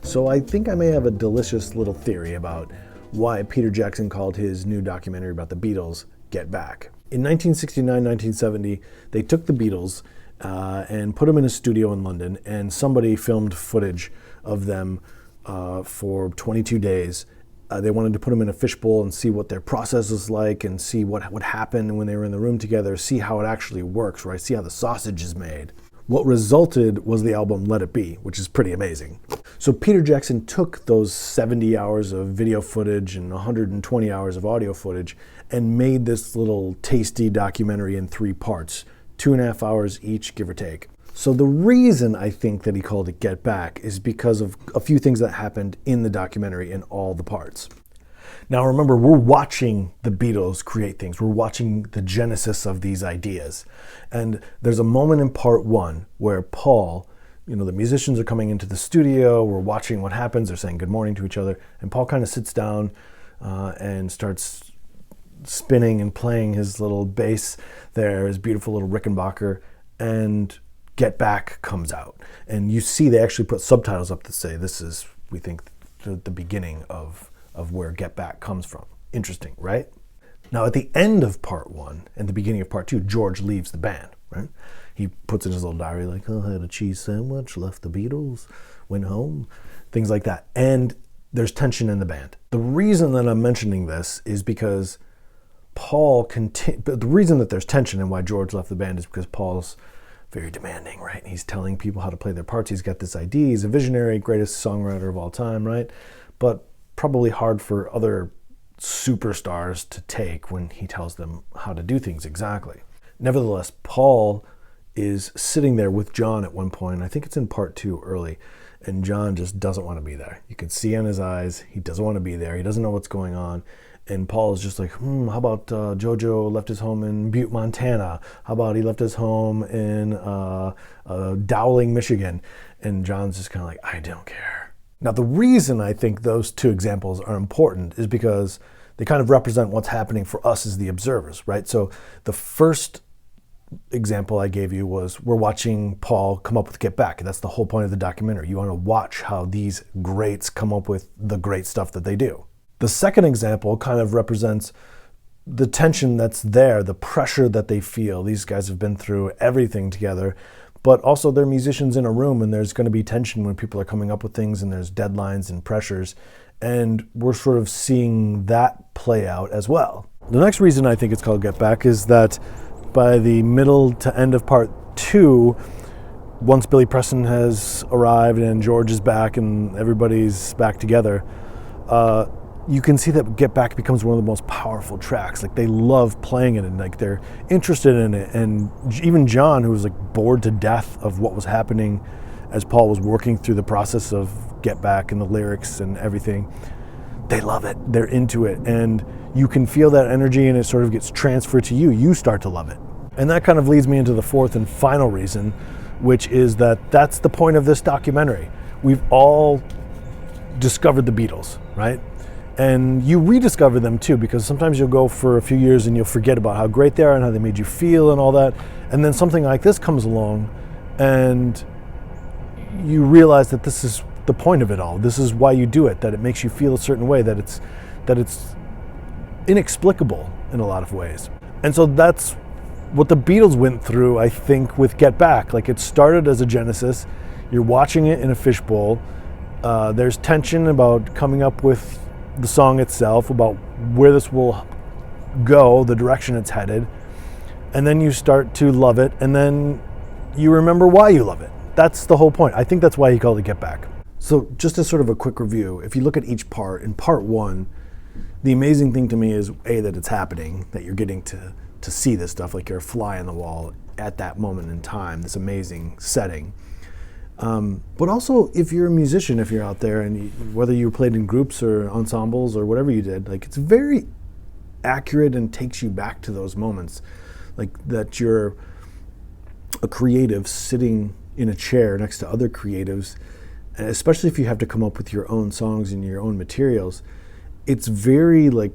So I think I may have a delicious little theory about why Peter Jackson called his new documentary about the Beatles Get Back. In 1969, 1970, they took the Beatles and put them in a studio in London, and somebody filmed footage of them for 22 days. They wanted to put them in a fishbowl and see what their process was like and see what would happen when they were in the room together, see how it actually works, right? See how the sausage is made. What resulted was the album Let It Be, which is pretty amazing. So Peter Jackson took those 70 hours of video footage and 120 hours of audio footage and made this little tasty documentary in 3 parts, 2.5 hours each, give or take. So the reason I think that he called it Get Back is because of a few things that happened in the documentary in all the parts. Now remember, we're watching the Beatles create things. We're watching the genesis of these ideas. And there's a moment in part 1 where Paul, the musicians are coming into the studio, we're watching what happens, they're saying good morning to each other, and Paul kind of sits down and starts spinning and playing his little bass there, his beautiful little Rickenbacker, and Get Back comes out. And you see they actually put subtitles up to say this is, we think, the beginning of where Get Back comes from. Interesting, right? Now at the end of part 1 and the beginning of part 2, George leaves the band, right? He puts in his little diary like, I had a cheese sandwich, left the Beatles, went home, things like that. And there's tension in the band. The reason that I'm mentioning this is because the reason that there's tension and why George left the band is because Paul's very demanding, right? He's telling people how to play their parts. He's got this idea. He's a visionary, greatest songwriter of all time, right? But probably hard for other superstars to take when he tells them how to do things exactly. Nevertheless, Paul is sitting there with John at one point. I think it's in part 2 early, and John just doesn't want to be there. You can see in his eyes, he doesn't want to be there. He doesn't know what's going on. And Paul is just like, how about Jojo left his home in Butte, Montana? How about he left his home in Dowling, Michigan? And John's just kind of like, I don't care. Now, the reason I think those 2 examples are important is because they kind of represent what's happening for us as the observers, right? So the first example I gave you was we're watching Paul come up with Get Back. That's the whole point of the documentary. You want to watch how these greats come up with the great stuff that they do. The second example kind of represents the tension that's there, the pressure that they feel. These guys have been through everything together, but also they're musicians in a room, and there's going to be tension when people are coming up with things, and there's deadlines and pressures, and we're sort of seeing that play out as well. The next reason I think it's called Get Back is that by the middle to end of part 2, once Billy Preston has arrived and George is back and everybody's back together, you can see that Get Back becomes one of the most powerful tracks. Like, they love playing it, and like they're interested in it. And even John, who was like bored to death of what was happening as Paul was working through the process of Get Back and the lyrics and everything, they love it. They're into it. And you can feel that energy, and it sort of gets transferred to you. You start to love it. And that kind of leads me into the fourth and final reason, which is that that's the point of this documentary. We've all discovered the Beatles, right? And you rediscover them too, because sometimes you'll go for a few years and you'll forget about how great they are and how they made you feel and all that. And then something like this comes along and you realize that this is the point of it all. This is why you do it, that it makes you feel a certain way, that it's inexplicable in a lot of ways. And so that's what the Beatles went through, I think, with Get Back. Like, it started as a genesis. You're watching it in a fishbowl. There's tension about coming up with the song itself, about where this will go, the direction it's headed. And then you start to love it, and then you remember why you love it. That's the whole point. I think that's why he called it Get Back. So just as sort of a quick review, if you look at each part, in part 1, the amazing thing to me is, A, that it's happening, that you're getting to see this stuff, like you're a fly on the wall at that moment in time, this amazing setting. But also, if you're a musician, if you're out there, and whether you played in groups or ensembles or whatever you did, like, it's very accurate and takes you back to those moments, like that you're a creative sitting in a chair next to other creatives, especially if you have to come up with your own songs and your own materials. It's very, like,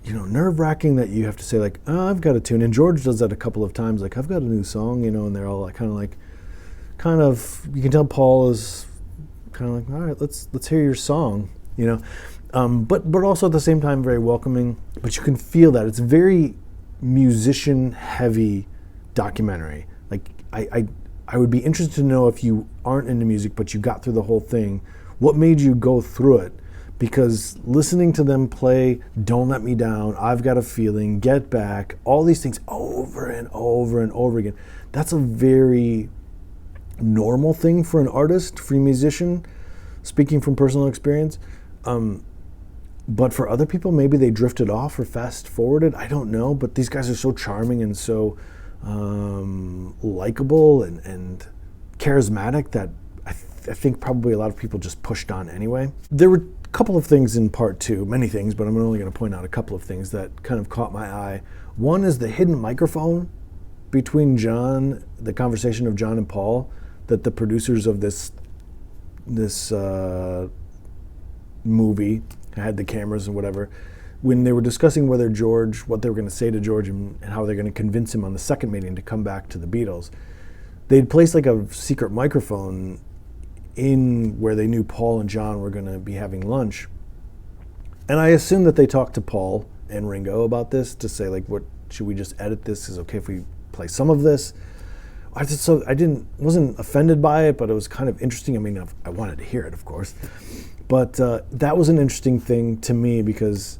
nerve-wracking that you have to say, like, oh, I've got a tune. And George does that a couple of times, like, I've got a new song, and they're all like, kind of, you can tell Paul is kind of like, all right, let's hear your song, you know. But also at the same time very welcoming. But you can feel that it's very musician heavy documentary. Like I would be interested to know, if you aren't into music but you got through the whole thing, what made you go through it? Because listening to them play Don't Let Me Down, I've Got a Feeling, Get Back, all these things over and over and over again, that's a very normal thing for an artist, for a musician, speaking from personal experience. But for other people, maybe they drifted off or fast forwarded. I don't know. But these guys are so charming and so likable and charismatic that I think probably a lot of people just pushed on anyway. There were a couple of things in part two, many things, but I'm only going to point out a couple of things that kind of caught my eye. One is the hidden microphone between John, the conversation of John and Paul, that the producers of this movie had the cameras and whatever, when they were discussing what they were going to say to George and how they're going to convince him on the second meeting to come back to the Beatles, they'd placed like a secret microphone in where they knew Paul and John were going to be having lunch. And I assume that they talked to Paul and Ringo about this to say, like, what should we just edit this? Is it okay if we play some of this? Wasn't offended by it, but it was kind of interesting. I mean, I wanted to hear it, of course. But that was an interesting thing to me because,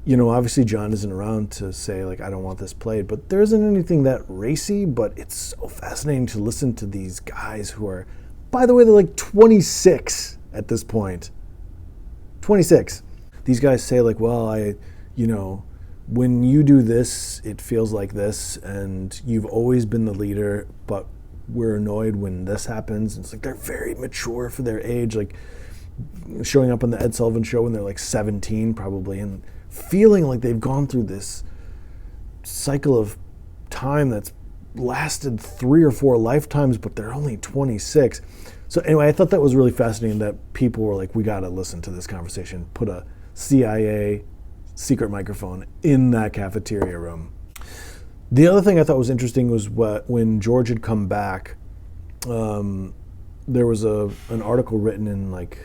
you know, obviously John isn't around to say, like, I don't want this played. But there isn't anything that racy, but it's so fascinating to listen to these guys who are, by the way, they're like 26 at this point. 26. These guys say, like, well, when you do this, it feels like this, and you've always been the leader, but we're annoyed when this happens. And it's like they're very mature for their age, like showing up on the Ed Sullivan Show when they're like 17 probably, and feeling like they've gone through this cycle of time that's lasted 3 or 4 lifetimes, but they're only 26. So anyway, I thought that was really fascinating that people were like, we got to listen to this conversation, put a CIA secret microphone in that cafeteria room. The other thing I thought was interesting was when George had come back, there was an article written in, like,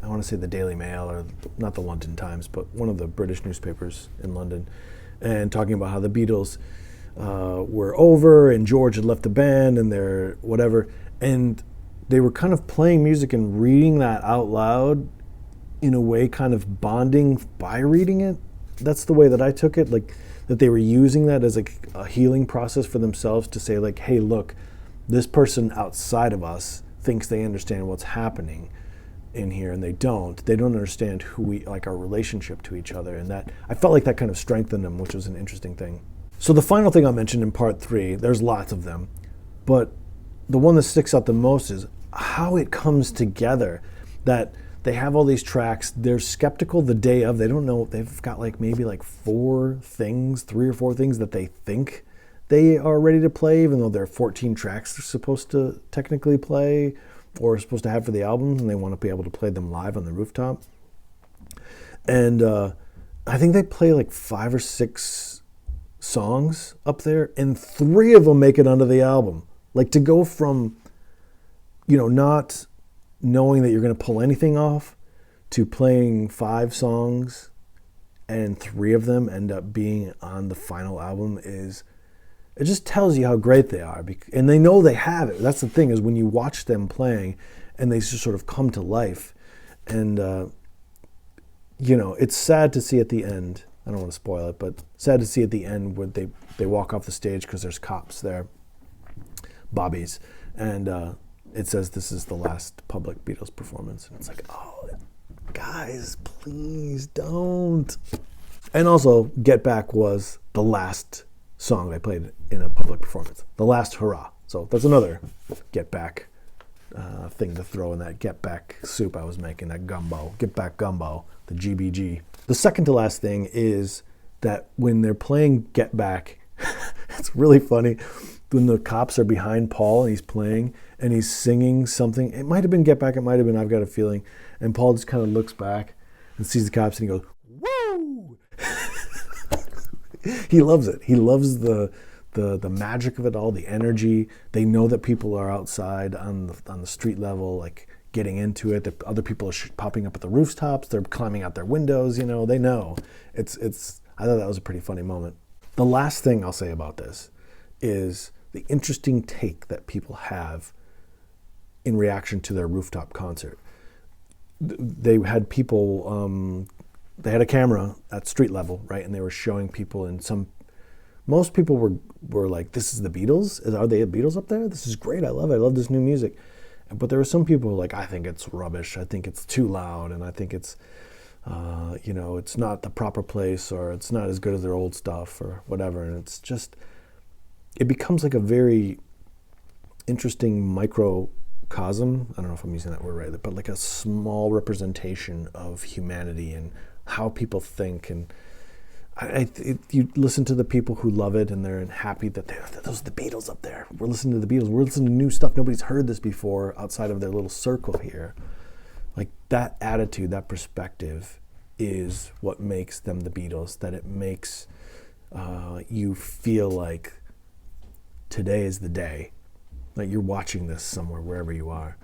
I want to say the Daily Mail, or not the London Times, but one of the British newspapers in London, and talking about how the Beatles were over and George had left the band and they're whatever, and they were kind of playing music and reading that out loud, in a way kind of bonding by reading it. That's the way that I took it, like that they were using that as like a healing process for themselves to say, like, hey, look, this person outside of us thinks they understand what's happening in here, and they don't understand who we, like, our relationship to each other. And that, I felt like that kind of strengthened them, which was an interesting thing. So the final thing I'll mention in part 3, there's lots of them, but the one that sticks out the most is how it comes together, that they have all these tracks, they're skeptical the day of, they don't know, they've got like maybe like 3 or 4 things that they think they are ready to play, even though there are 14 tracks they're supposed to technically play or supposed to have for the album, and they want to be able to play them live on the rooftop. And I think they play like 5 or 6 songs up there, and 3 of them make it onto the album. Like, to go from, you know, not knowing that you're going to pull anything off to playing 5 songs and 3 of them end up being on the final album it just tells you how great they are. And they know they have it. That's the thing, is when you watch them playing and they just sort of come to life. And, you know, it's sad to see at the end, I don't want to spoil it, but sad to see at the end when they walk off the stage because there's cops there, bobbies, and it says this is the last public Beatles performance. And it's like, oh, guys, please don't. And also, Get Back was the last song they played in a public performance. The last hurrah. So that's another Get Back thing to throw in that Get Back soup I was making, that gumbo. Get Back gumbo, the GBG. The second to last thing is that when they're playing Get Back, it's really funny when the cops are behind Paul and he's playing and he's singing something. It might have been Get Back, it might have been I've Got a Feeling. And Paul just kind of looks back and sees the cops and he goes, woo! He loves it. He loves the magic of it all, the energy. They know that people are outside on the street level, like getting into it. The other people are popping up at the rooftops. They're climbing out their windows. You know, they know. I thought that was a pretty funny moment. The last thing I'll say about this is the interesting take that people have in reaction to their rooftop concert. They had people, they had a camera at street level, right? And they were showing people, and most people were like, this is the Beatles? Are they the Beatles up there? This is great, I love it, I love this new music. But there were some people who were like, I think it's rubbish, I think it's too loud, and I think it's, it's not the proper place, or it's not as good as their old stuff, or whatever. And it's just, it becomes like a very interesting microcosm. I don't know if I'm using that word right, but like a small representation of humanity and how people think. And you listen to the people who love it and they're happy that those are the Beatles up there. We're listening to the Beatles. We're listening to new stuff. Nobody's heard this before outside of their little circle here. Like that attitude, that perspective is what makes them the Beatles, that it makes you feel like today is the day. Like you're watching this somewhere, wherever you are,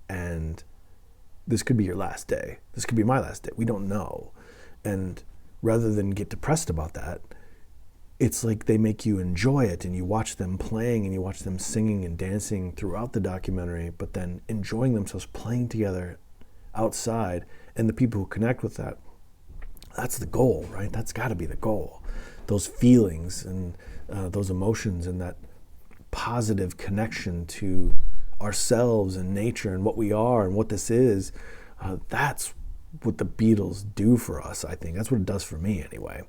and this could be your last day. This could be my last day. We don't know. And rather than get depressed about that, it's like they make you enjoy it, and you watch them playing and you watch them singing and dancing throughout the documentary, but then enjoying themselves playing together outside, and the people who connect with that, that's the goal, right? That's got to be the goal. Those feelings and those emotions and that positive connection to ourselves and nature and what we are and what this is, that's what the Beatles do for us, I think. That's what it does for me anyway.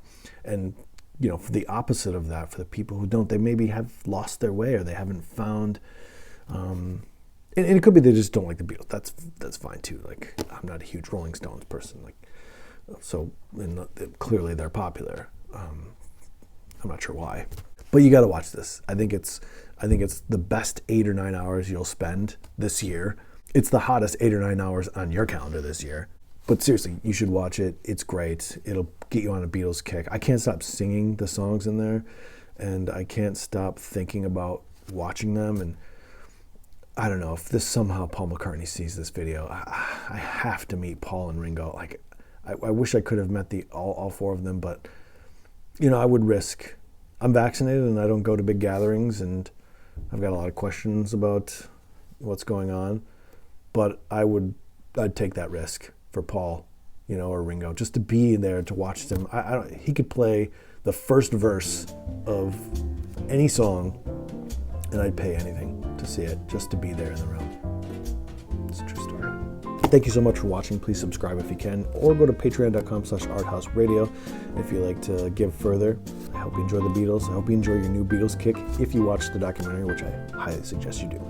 And, for the opposite of that, for the people who don't, they maybe have lost their way, or they haven't found, and it could be they just don't like the Beatles. That's fine too. Like, I'm not a huge Rolling Stones person. Clearly they're popular. I'm not sure why, but you got to watch this. I think it's the best 8 or 9 hours you'll spend this year. It's the hottest 8 or 9 hours on your calendar this year. But seriously, you should watch it. It's great. It'll get you on a Beatles kick. I can't stop singing the songs in there, and I can't stop thinking about watching them. And I don't know, if somehow Paul McCartney sees this video, I have to meet Paul and Ringo. Like, I wish I could have met all four of them, but I would risk. I'm vaccinated and I don't go to big gatherings, and I've got a lot of questions about what's going on, but I'd take that risk for Paul, or Ringo, just to be there to watch them. He could play the first verse of any song, and I'd pay anything to see it, just to be there in the room. It's a true story. Thank you so much for watching. Please subscribe if you can, or go to patreon.com/ArtHouseRadio if you like to give further. I hope you enjoy the Beatles. I hope you enjoy your new Beatles kick if you watch the documentary, which I highly suggest you do.